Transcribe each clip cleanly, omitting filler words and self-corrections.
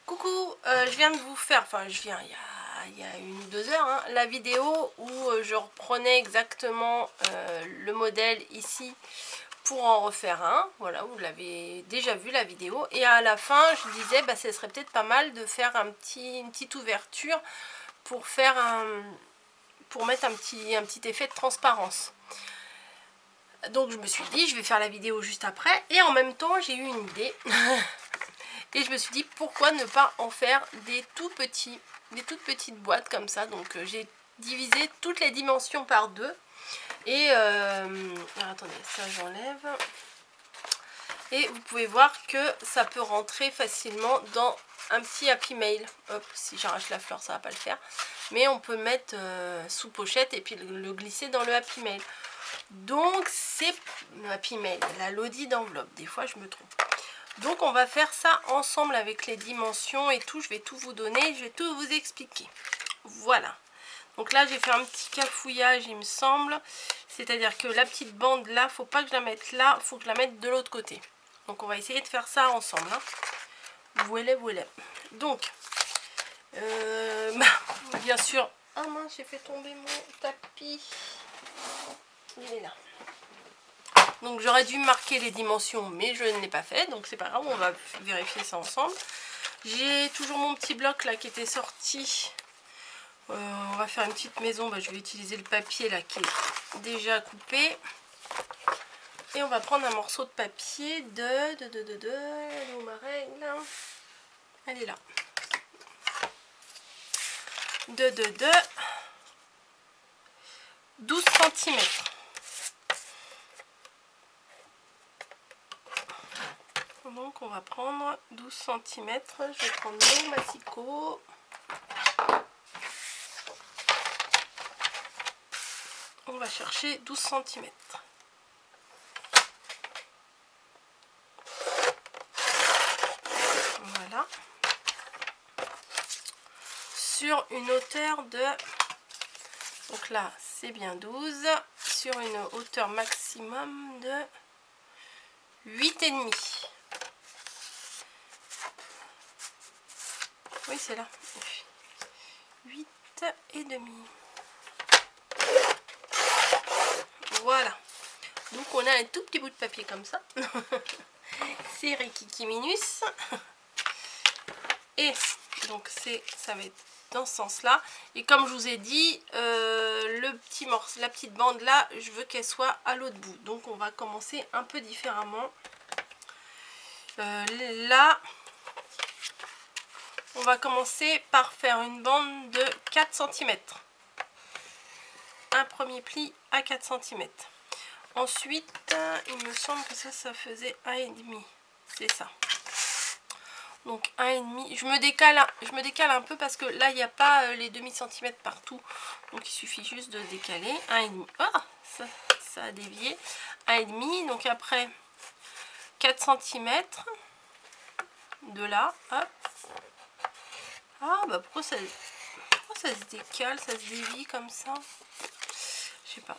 Coucou, je viens de vous faire, il y a 1 ou 2 heures, hein, la vidéo où je reprenais exactement le modèle ici pour en refaire un. Voilà, vous l'avez déjà vu la vidéo. Et à la fin, je disais, bah, ce serait peut-être pas mal de faire une petite ouverture pour faire pour mettre un petit effet de transparence. Donc je me suis dit, je vais faire la vidéo juste après. Et en même temps, j'ai eu une idée. Et je me suis dit, pourquoi ne pas en faire des toutes petites boîtes comme ça. Donc j'ai divisé toutes les dimensions par 2. Et alors, attendez, ça j'enlève. Et vous pouvez voir que ça peut rentrer facilement dans un petit Happy Mail. Hop, si j'arrache la fleur, ça va pas le faire. Mais on peut mettre sous pochette et puis le glisser dans le Happy Mail. Donc c'est le Happy Mail, la Lodi d'enveloppe. Des fois je me trompe. Donc on va faire ça ensemble avec les dimensions et tout. Je vais tout vous donner, je vais tout vous expliquer. Voilà. Donc là j'ai fait un petit cafouillage il me semble. C'est-à-dire que la petite bande là, faut pas que je la mette là, faut que je la mette de l'autre côté. Donc on va essayer de faire ça ensemble. Hein. Voilà, voilà. Donc, bien sûr... Ah mince, j'ai fait tomber mon tapis. Il est là. Donc j'aurais dû marquer les dimensions, mais je ne l'ai pas fait. Donc c'est pas grave, on va vérifier ça ensemble. J'ai toujours mon petit bloc là qui était sorti. On va faire une petite maison. Bah, je vais utiliser le papier là qui est déjà coupé. Et on va prendre un morceau de papier de... Elle est où ma règle? Elle est là. De 12 cm. Donc on va prendre 12 cm. Je vais prendre mon massicot. On va chercher 12 cm. Voilà. Sur une hauteur de... Donc là, c'est bien 12. Sur une hauteur maximum de 8,5. Oui, c'est là. 8,5. Voilà. Donc on a un tout petit bout de papier comme ça. C'est Rikikiminus. Et donc ça va être dans ce sens là. Et comme je vous ai dit, le petit morceau, la petite bande là, je veux qu'elle soit à l'autre bout. Donc on va commencer un peu différemment. Là, on va commencer par faire une bande de 4 cm. Un premier pli à 4 cm. Ensuite, il me semble que ça faisait 1,5. C'est ça. Donc 1,5. Je me décale un peu parce que là, il n'y a pas les demi-centimètres partout. Donc il suffit juste de décaler. 1,5. Ah, ça a dévié. 1,5. Donc après, 4 cm. De là, hop. Ah, bah pourquoi ça se décale, ça se dévie comme ça? Je sais pas.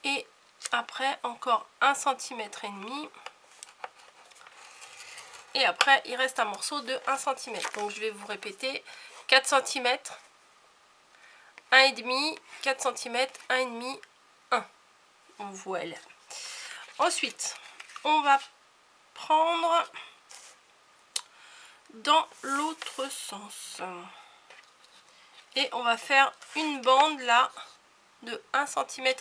Et après, encore 1,5 cm. Et après, il reste un morceau de 1 cm. Donc, je vais vous répéter 4 cm, 1,5, 4 cm, 1,5, 1. Voilà. Ensuite, on va prendre dans l'autre sens. Et on va faire une bande là de 1,5 cm.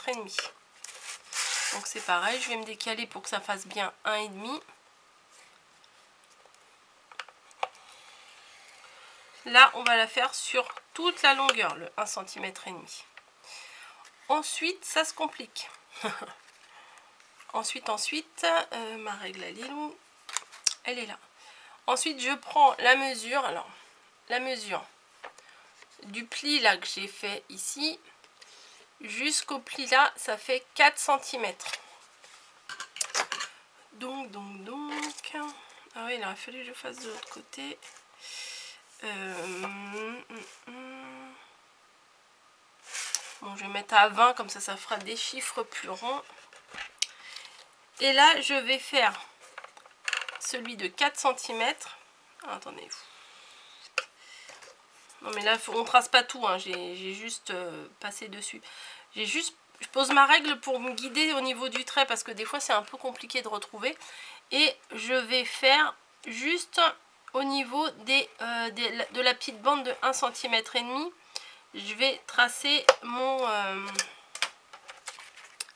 Donc, c'est pareil. Je vais me décaler pour que ça fasse bien 1,5. Là, on va la faire sur toute la longueur, le 1,5 cm. Ensuite, ça se complique. Ensuite, ma règle, elle est où? Elle est là. Ensuite, je prends la mesure. Alors, la mesure du pli là que j'ai fait ici, jusqu'au pli là, ça fait 4 cm. Donc. Ah oui, il aurait fallu que je fasse de l'autre côté. Bon, je vais mettre à 20, comme ça fera des chiffres plus ronds. Et là, je vais faire celui de 4 cm. Attendez, Non mais là on trace pas tout, hein. J'ai juste passé dessus. Je pose ma règle pour me guider au niveau du trait parce que des fois c'est un peu compliqué de retrouver. Et je vais faire juste au niveau de la petite bande de 1,5 cm. Je vais tracer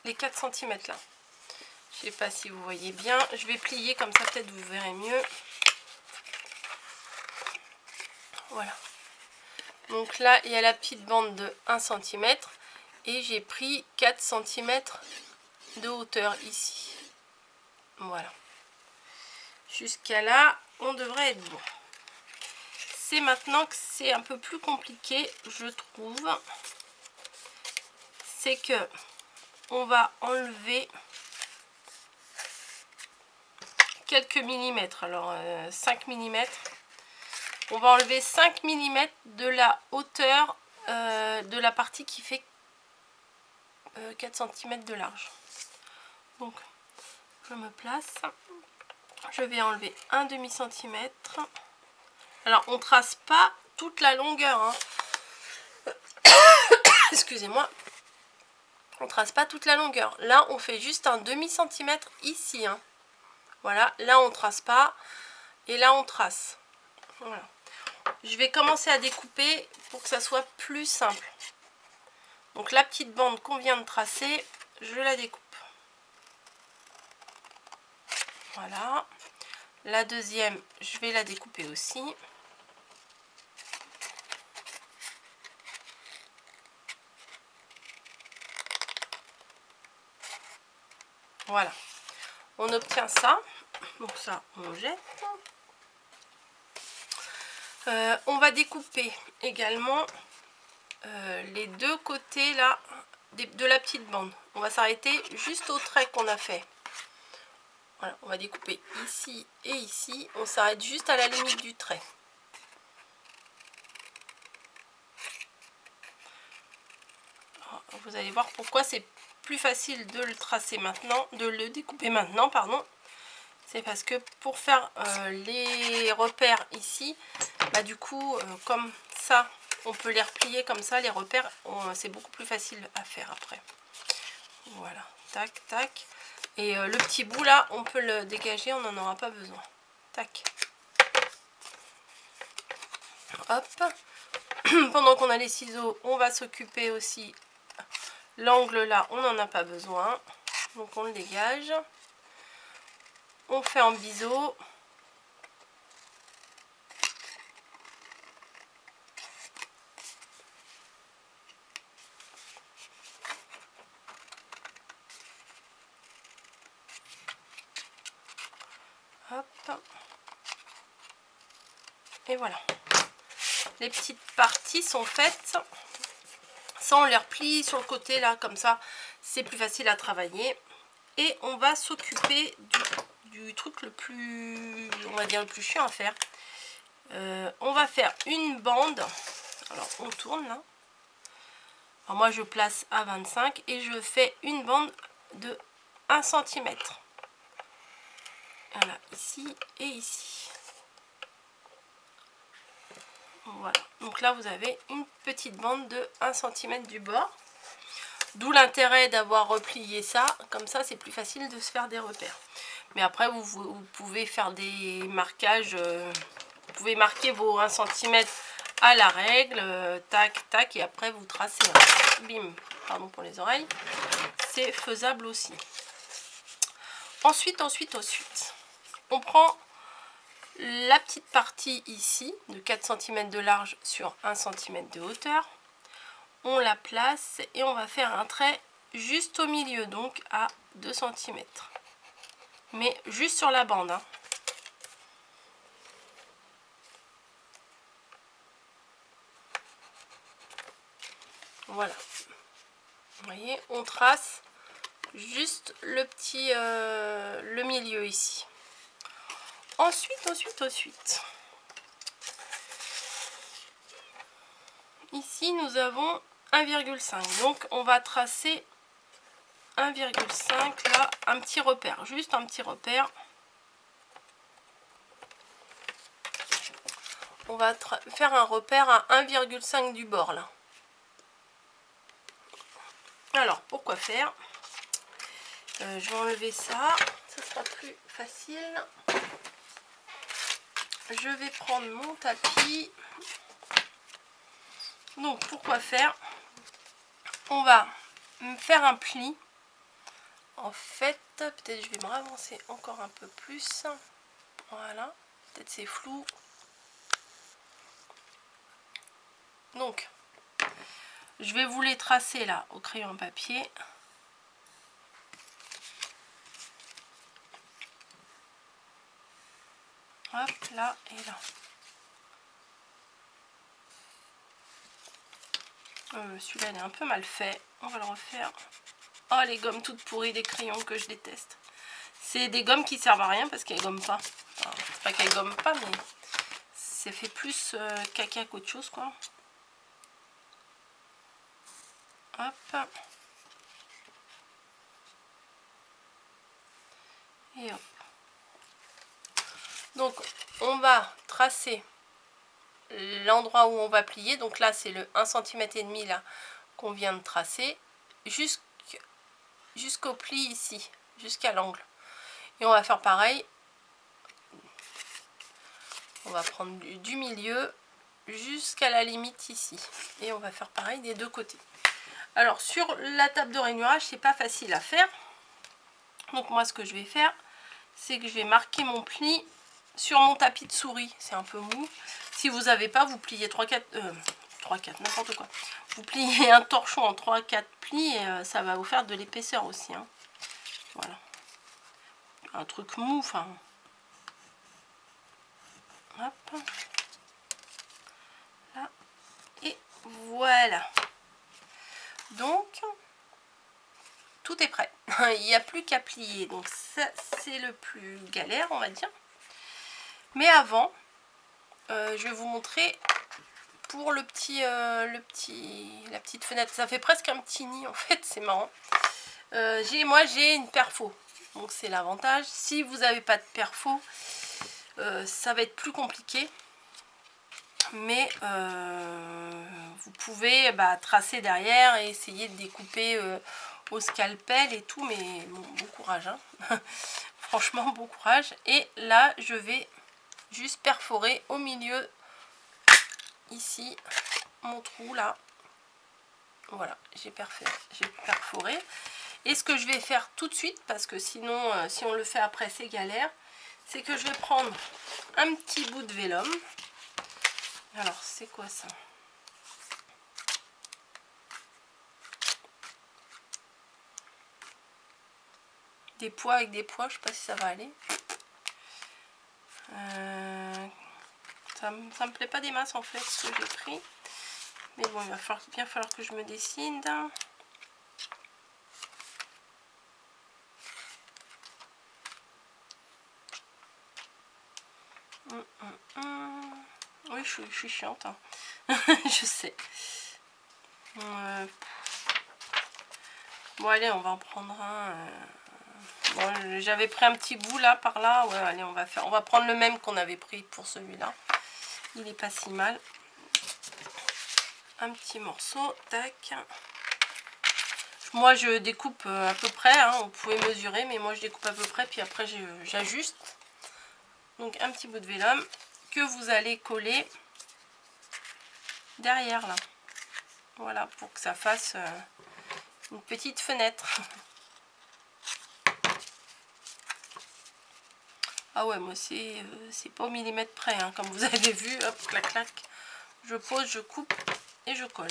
les 4 cm là. Je sais pas si vous voyez bien. Je vais plier comme ça, peut-être vous verrez mieux. Voilà. Donc là, il y a la petite bande de 1 cm. Et j'ai pris 4 cm de hauteur ici. Voilà. Jusqu'à là, on devrait être bon. C'est maintenant que c'est un peu plus compliqué, je trouve. C'est que on va enlever quelques millimètres. Alors 5 mm. On va enlever 5 mm de la hauteur de la partie qui fait 4 cm de large. Donc je me place. Je vais enlever un demi centimètre. Alors on trace pas toute la longueur, hein. Excusez-moi. On trace pas toute la longueur. Là on fait juste un demi centimètre ici, hein. Voilà, là on trace pas. Et là on trace. Voilà. Je vais commencer à découper pour que ça soit plus simple. Donc la petite bande qu'on vient de tracer, je la découpe. Voilà. La deuxième, je vais la découper aussi. Voilà. On obtient ça. Donc ça, on jette. On va découper également les deux côtés là de la petite bande. On va s'arrêter juste au trait qu'on a fait. Voilà, on va découper ici et ici. On s'arrête juste à la limite du trait. Alors, vous allez voir pourquoi c'est plus facile de le tracer maintenant, de le découper maintenant, pardon. C'est parce que pour faire les repères ici, bah du coup, comme ça, on peut les replier comme ça, les repères, c'est beaucoup plus facile à faire après. Voilà, tac, tac. Et le petit bout là, on peut le dégager, on n'en aura pas besoin. Tac. Hop. Pendant qu'on a les ciseaux, on va s'occuper aussi. L'angle là, on n'en a pas besoin. Donc on le dégage. On fait en biseau. Hop. Et voilà. Les petites parties sont faites. Ça, on les replie sur le côté là, comme ça. C'est plus facile à travailler. Et on va s'occuper du truc le plus, on va dire, le plus chiant à faire. On va faire une bande. Alors, on tourne là. Alors, moi, je place à 25 et je fais une bande de 1 cm. Voilà, ici et ici. Voilà, donc là vous avez une petite bande de 1 cm du bord. D'où l'intérêt d'avoir replié ça, comme ça c'est plus facile de se faire des repères. Mais après vous pouvez faire des marquages, vous pouvez marquer vos 1 cm à la règle, tac tac, et après vous tracez, bim, pardon pour les oreilles, c'est faisable aussi. Ensuite, on prend la petite partie ici de 4 cm de large sur 1 cm de hauteur. On la place et on va faire un trait juste au milieu, donc à 2 cm. Mais juste sur la bande, hein. Voilà. Vous voyez, on trace juste le petit le milieu ici. Ensuite. Ici, nous avons 1,5. Donc, on va tracer 1,5 là, un petit repère, juste un petit repère. on va faire un repère à 1,5 du bord là. Alors pourquoi faire, je vais enlever ça, ça sera plus facile. Je vais prendre mon tapis. Donc pourquoi faire, on va faire un pli. En fait, peut-être je vais me ravancer encore un peu plus. Voilà, peut-être c'est flou. Donc, je vais vous les tracer là au crayon papier. Hop, là et là. Celui-là il est un peu mal fait. On va le refaire. Oh, les gommes toutes pourries des crayons que je déteste. C'est des gommes qui servent à rien parce qu'elles gomment pas. Enfin, c'est pas qu'elles gomment pas, mais c'est fait plus caca qu'autre chose, quoi. Hop. Et hop. Donc, on va tracer l'endroit où on va plier. Donc là, c'est le 1,5 cm là qu'on vient de tracer. Jusqu'au pli ici, jusqu'à l'angle. Et on va faire pareil. On va prendre du milieu jusqu'à la limite ici. Et on va faire pareil des deux côtés. Alors sur la table de rainurage, c'est pas facile à faire. Donc moi ce que je vais faire, c'est que je vais marquer mon pli sur mon tapis de souris. C'est un peu mou. Si vous n'avez pas, vous pliez 3-4, n'importe quoi. Vous pliez un torchon en 3-4 plis et ça va vous faire de l'épaisseur aussi. Hein. Voilà. Un truc mou, enfin. Hop. Là. Et voilà. Donc, tout est prêt. Il n'y a plus qu'à plier. Donc ça, c'est le plus galère, on va dire. Mais avant, je vais vous montrer pour la petite fenêtre. Ça fait presque un petit nid en fait, c'est marrant. Moi j'ai une perfo, donc c'est l'avantage. Si vous n'avez pas de perfo, ça va être plus compliqué. Mais vous pouvez tracer derrière et essayer de découper au scalpel et tout, mais bon courage, hein. Franchement bon courage. Et là je vais juste perforer au milieu ici mon trou là. Voilà, j'ai perforé. Et ce que je vais faire tout de suite, parce que sinon si on le fait après c'est galère, c'est que je vais prendre un petit bout de vélum. Alors c'est quoi ça? Des pois avec des pois, je sais pas si ça va aller. Ça me plaît pas des masses en fait ce que j'ai pris. Mais bon, il va bien falloir que je me décide. Oui, je suis chiante. Hein. Je sais. Bon, allez, on va en prendre un. Bon, j'avais pris un petit bout là, par là. Ouais, allez, on va prendre le même qu'on avait pris pour celui-là. Il est pas si mal. Un petit morceau, tac. Moi, je découpe à peu près. Hein, vous pouvez mesurer, mais moi, je découpe à peu près. Puis après, j'ajuste. Donc, un petit bout de vélum que vous allez coller derrière là. Voilà, pour que ça fasse une petite fenêtre. Ah ouais, moi c'est pas au millimètre près, hein, comme vous avez vu, hop, clac clac, je pose, je coupe et je colle.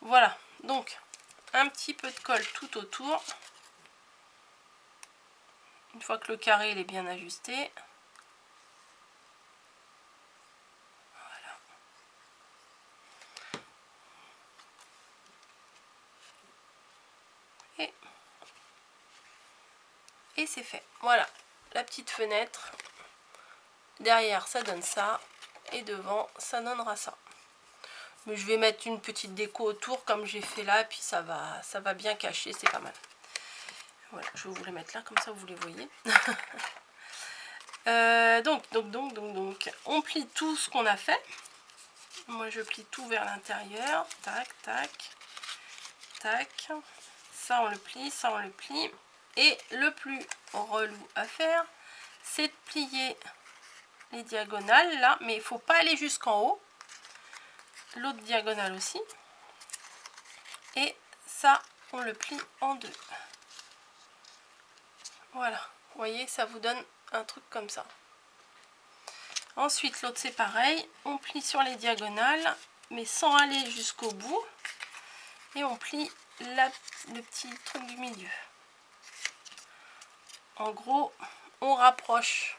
Voilà, donc un petit peu de colle tout autour. Une fois que le carré il est bien ajusté. Voilà. Et c'est fait. Voilà, la petite fenêtre. Derrière ça donne ça et devant ça donnera ça. Mais je vais mettre une petite déco autour comme j'ai fait là, et puis ça va bien cacher, c'est pas mal. Voilà, je vais vous les mettre là, comme ça vous les voyez. Donc, on plie tout ce qu'on a fait. Moi, je plie tout vers l'intérieur. Tac, tac, tac. Ça, on le plie, ça, on le plie. Et le plus relou à faire, c'est de plier les diagonales, là. Mais il ne faut pas aller jusqu'en haut. L'autre diagonale aussi. Et ça, on le plie en deux. Voilà. Vous voyez, ça vous donne un truc comme ça. Ensuite, l'autre, c'est pareil. On plie sur les diagonales, mais sans aller jusqu'au bout. Et on plie le petit truc du milieu. En gros, on rapproche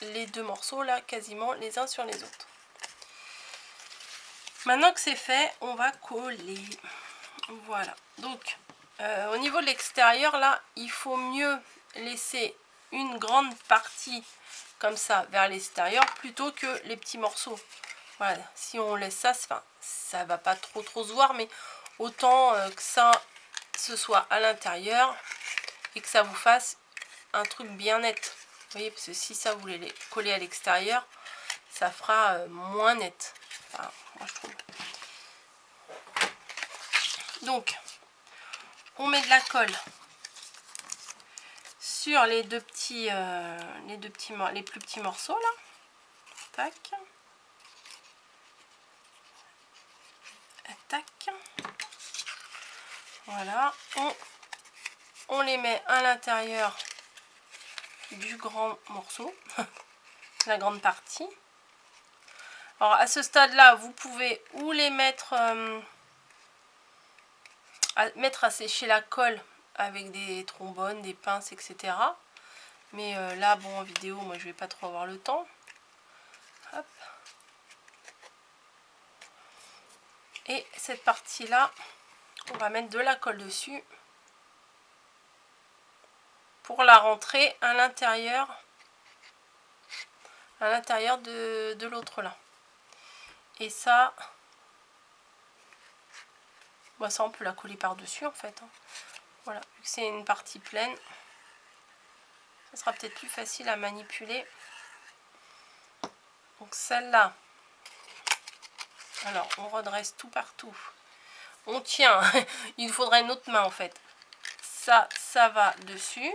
les deux morceaux, là, quasiment les uns sur les autres. Maintenant que c'est fait, on va coller. Voilà. Donc, au niveau de l'extérieur, là, il faut mieux laisser une grande partie comme ça vers l'extérieur plutôt que les petits morceaux. Voilà, si on laisse ça, ça va pas trop se voir, mais autant que ça ce soit à l'intérieur et que ça vous fasse un truc bien net. Vous voyez, parce que si ça vous les coller à l'extérieur, ça fera moins net. Enfin, moi je trouve. Donc, on met de la colle sur les plus petits morceaux là. Tac. Tac. Voilà. On les met à l'intérieur du grand morceau, la grande partie. Alors à ce stade là, vous pouvez ou les mettre à sécher la colle avec des trombones, des pinces, etc. Mais là, bon, en vidéo, moi je vais pas trop avoir le temps. Hop. Et cette partie là, on va mettre de la colle dessus pour la rentrer à l'intérieur de l'autre là. Et ça, bah ça on peut la coller par dessus en fait. Voilà, vu que c'est une partie pleine, ça sera peut-être plus facile à manipuler. Donc celle-là, alors on redresse tout partout. On tient, il nous faudrait une autre main en fait. Ça va dessus.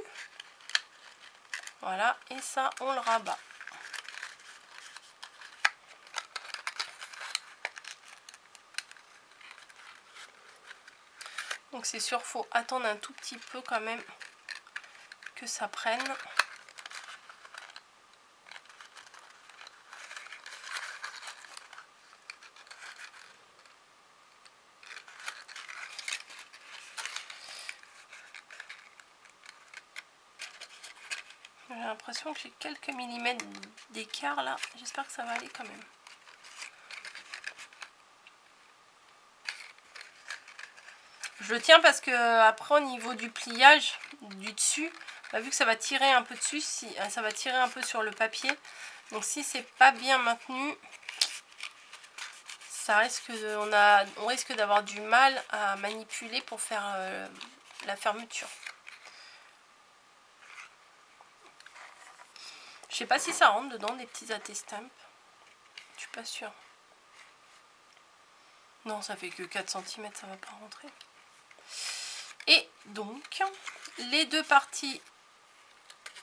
Voilà, et ça on le rabat. Donc c'est sûr, faut attendre un tout petit peu quand même que ça prenne. J'ai l'impression que j'ai quelques millimètres d'écart là. J'espère que ça va aller quand même. Je le tiens parce que après au niveau du pliage du dessus, bah, vu que ça va tirer un peu dessus, ça va tirer un peu sur le papier. Donc si c'est pas bien maintenu, ça risque on risque d'avoir du mal à manipuler pour faire la fermeture. Je sais pas si ça rentre dedans des petits attestamps. Je suis pas sûre. Non, ça fait que 4 cm, ça va pas rentrer. Et donc, les deux parties,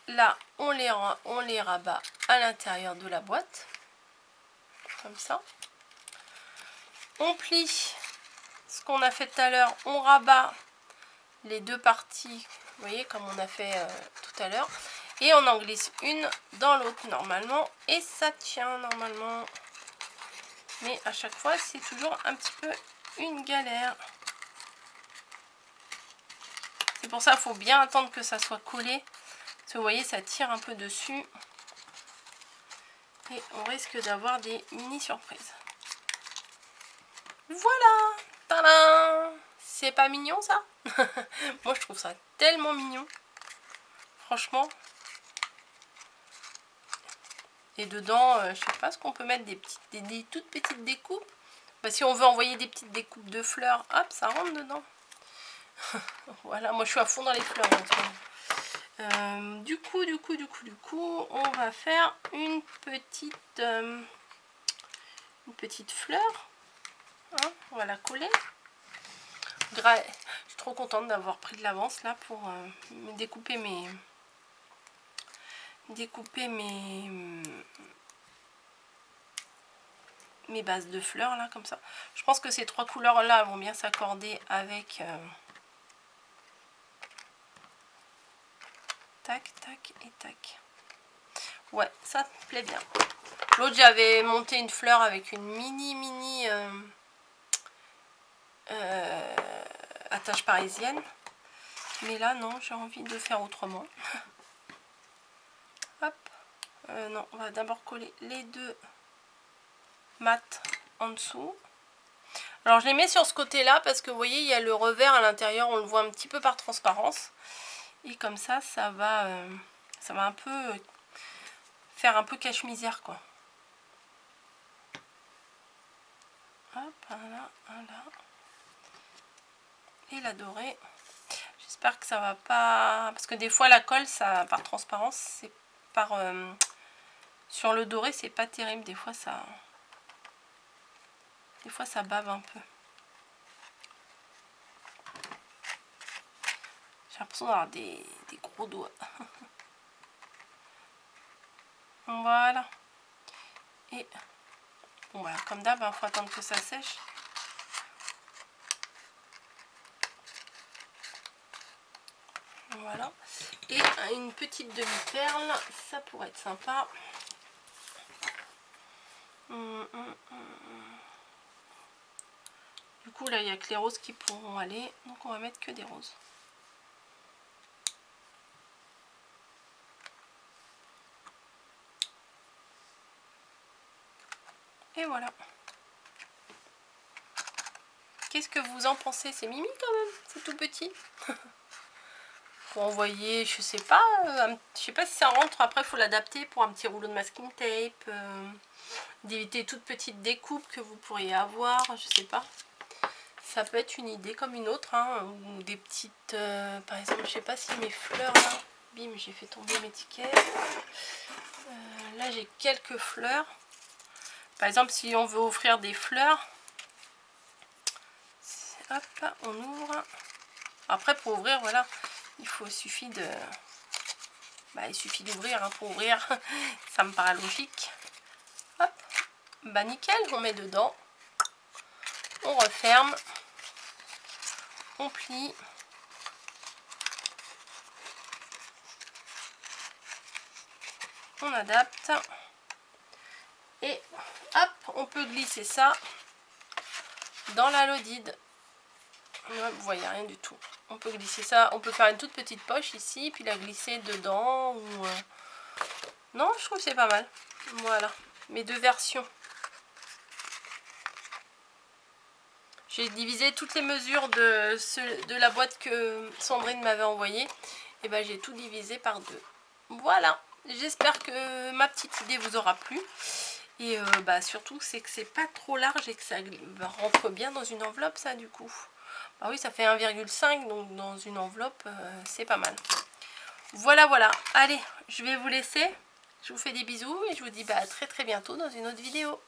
là, on les rabat à l'intérieur de la boîte. Comme ça. On plie ce qu'on a fait tout à l'heure. On rabat les deux parties, vous voyez, comme on a fait tout à l'heure. Et on en glisse une dans l'autre normalement. Et ça tient normalement. Mais à chaque fois, c'est toujours un petit peu une galère. C'est pour ça qu'il faut bien attendre que ça soit collé. Parce que vous voyez, ça tire un peu dessus. Et on risque d'avoir des mini surprises. Voilà! Tadam! C'est pas mignon ça? Moi je trouve ça tellement mignon. Franchement. Et dedans, je sais pas ce qu'on peut mettre, des toutes petites découpes. Bah, si on veut envoyer des petites découpes de fleurs, hop, ça rentre dedans. Voilà, moi je suis à fond dans les fleurs en ce moment. Du coup, on va faire une petite fleur. Hein, on va la coller. Je suis trop contente d'avoir pris de l'avance là pour découper mes bases de fleurs là comme ça. Je pense que ces trois couleurs là vont bien s'accorder avec tac, tac et tac. Ouais, ça me plaît bien. L'autre, j'avais monté une fleur avec une mini attache parisienne. Mais là, non, j'ai envie de faire autrement. Hop. Non, on va d'abord coller les deux mat en dessous. Alors, je les mets sur ce côté-là parce que vous voyez, il y a le revers à l'intérieur. On le voit un petit peu par transparence. Et comme ça, ça va un peu faire un peu cache-misère, quoi. Hop, voilà, voilà. Et la dorée. J'espère que ça va pas... Parce que des fois, la colle, ça, par transparence, c'est par... sur le doré, c'est pas terrible. Des fois, ça bave un peu. J'ai l'impression d'avoir des gros doigts. Voilà. Et bon, voilà, comme d'hab, il faut attendre que ça sèche. Voilà. Et une petite demi-perle, ça pourrait être sympa. Du coup, là, il n'y a que les roses qui pourront aller. Donc, on va mettre que des roses. Et voilà. Qu'est-ce que vous en pensez? C'est mimi quand même, c'est tout petit. Pour envoyer, je sais pas si ça rentre. Après, il faut l'adapter pour un petit rouleau de masking tape. D'éviter toute petite découpe que vous pourriez avoir, je sais pas. Ça peut être une idée comme une autre, hein, ou des petites... par exemple, je sais pas si mes fleurs là... Bim, j'ai fait tomber mes tickets. Là, j'ai quelques fleurs. Par exemple, si on veut offrir des fleurs, hop, on ouvre. Après, pour ouvrir, voilà, il suffit de... Bah, il suffit d'ouvrir, hein, pour ouvrir. Ça me paraît logique. Hop, bah nickel, on met dedans. On referme. On plie. On adapte. Et hop, on peut glisser ça dans la lodide. Vous voyez rien du tout. On peut glisser ça, on peut faire une toute petite poche ici, puis la glisser dedans. Ou non, je trouve que c'est pas mal. Voilà, mes deux versions. J'ai divisé toutes les mesures de la boîte que Sandrine m'avait envoyée. Et ben j'ai tout divisé par deux. Voilà, j'espère que ma petite idée vous aura plu. Et bah surtout c'est que c'est pas trop large et que ça rentre bien dans une enveloppe, ça, du coup. Bah oui, ça fait 1,5, donc dans une enveloppe c'est pas mal. Voilà, voilà, allez, je vais vous laisser. Je vous fais des bisous et je vous dis bah à très bientôt dans une autre vidéo.